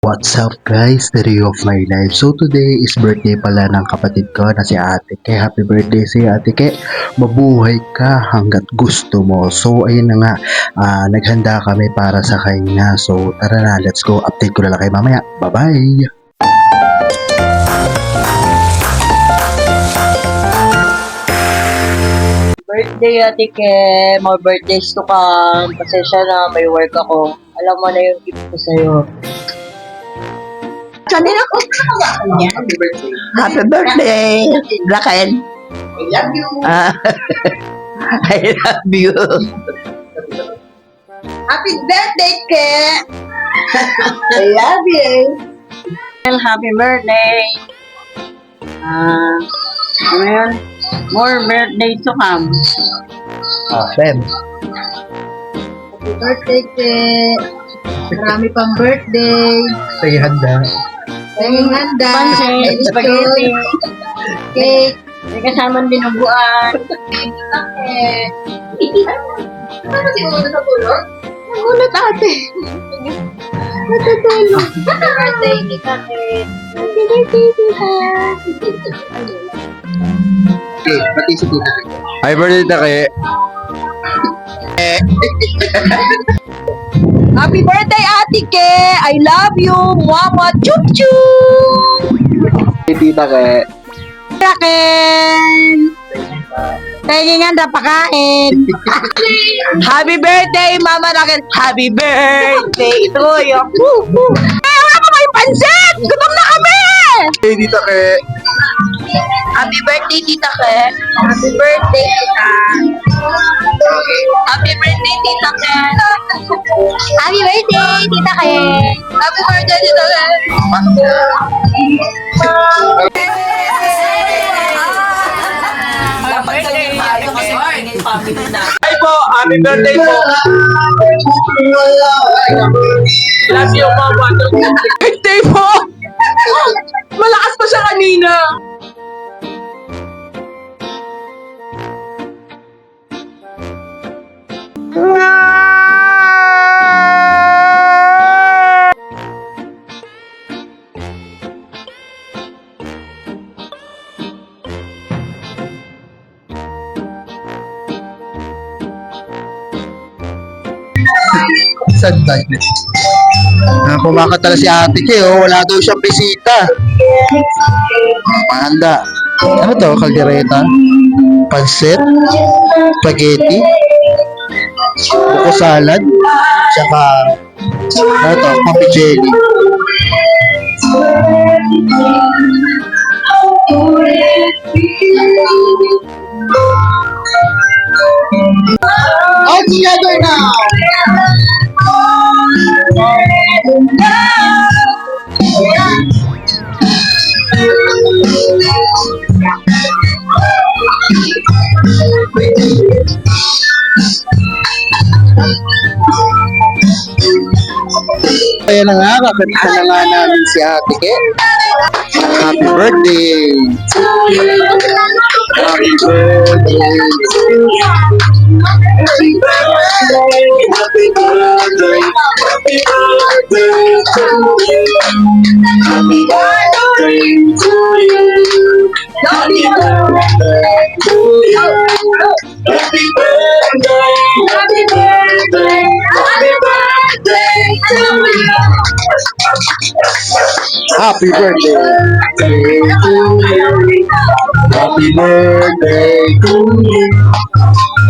What's up guys, the day of my life. So today is birthday pala ng kapatid ko na si Ate Ke. Happy birthday si Ate Ke. Mabuhay ka hanggat gusto mo. So ayun na nga, naghanda kami para sa kanya. So tara na, let's go. Update ko na lang kayo mamaya. Bye bye! Birthday, Ate Ke. More birthdays to come. Pasensya na, may work ako. Alam mo na yung gift ko sa'yo. Kanina ko Happy birthday. Happy birthday, Raquel. I love you. I love you. Happy birthday, Ke. I love you. Happy birthday. Ano yun? More birthday to come. Fem. Happy birthday, Ke. Marami pang birthday. Say handa. Tayong handa. Pansit, spaghetti. Cake. May kasamang dinuguan. Ano si Uno sa tulog? Nagulat ate. Natutulog. Happy birthday, Tita Kate. Happy birthday, Tita. Okay, pati si Tita Ke. Happy birthday, Take. Happy birthday, Ate Ke. I love you. Mama, chup chup. Tita Ke. Raquel. Kaya nga napakain. Happy birthday, Mama Raquel. Happy birthday to you. Wala pa kayo pansit! Gutom na kami! Hey, Tita Ke. Happy birthday, Tita Ke. Happy birthday, Tita. Happy birthday, Tita Ke. Happy birthday, Tita Ke. Happy birthday, Tita Ke. Hi po, happy birthday po. Love you, Mama. Birthday po. Malakas pa siya kanina. Sad tayo. Pumakatala si Ate Ke, oh. Wala daw siyang bisita. Mahanda. Ano to? Kaldereta? Pansit? Spaghetti? Buko salad? Tsaka ano to? Coffee jelly. All together now! Kaya na nga, kakanta na nga namin si Ate Ke. Happy birthday! Happy birthday! Happy birthday! Happy birthday! Happy birthday to you! Happy birthday to you! Happy birthday to you! Happy birthday! Happy birthday! Happy birthday to you! Happy birthday to you! Happy birthday to you!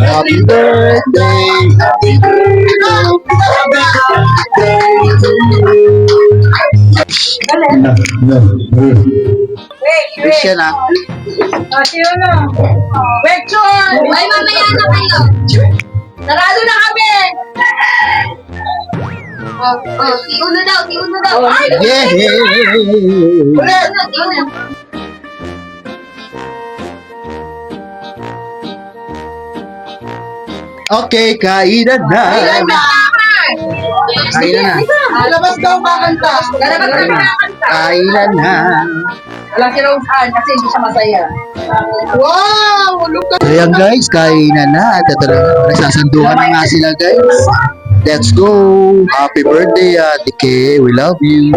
Happy birthday! Happy birthday! Happy birthday to you! Wish yan ah. Sino na? Picture! Ay, mamaya na kayo. Narado na kami! Si Uno daw, si Uno daw. Ay, Yeah! ulit! Si Uno. Okay, kainan na! Kainan na! Labas daw kakanta. Labas kami kakanta. Kainan na! Wala si Roseanne kasi hindi siya masaya. Wow! Look at Ayan guys, kainan na. At ito na, nagsasandukan na nga sila guys. Let's go! Happy birthday, Ate Ke. We love you.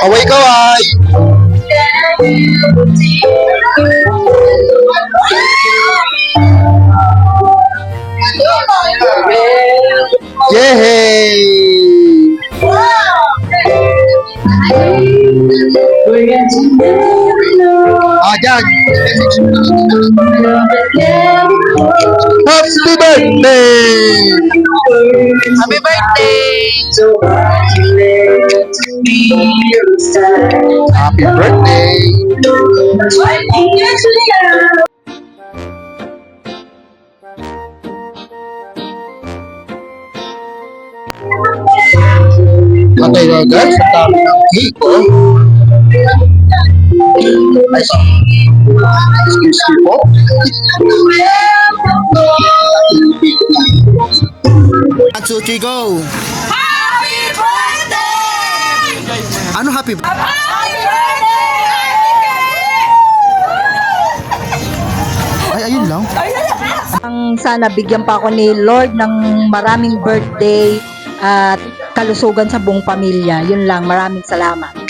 Kaway kaway! Yay! Dyan! Happy birthday! Happy birthday! Happy birthday! Patay na guys, ang dami ng cake, oh. Ay, excuse me po. Atsuchi, go! Happy birthday! Ano happy? Happy birthday! Ay, ayun lang. Ang sana bigyan pa ako ni Lord ng maraming birthday at kalusugan sa buong pamilya. Yun lang, maraming salamat.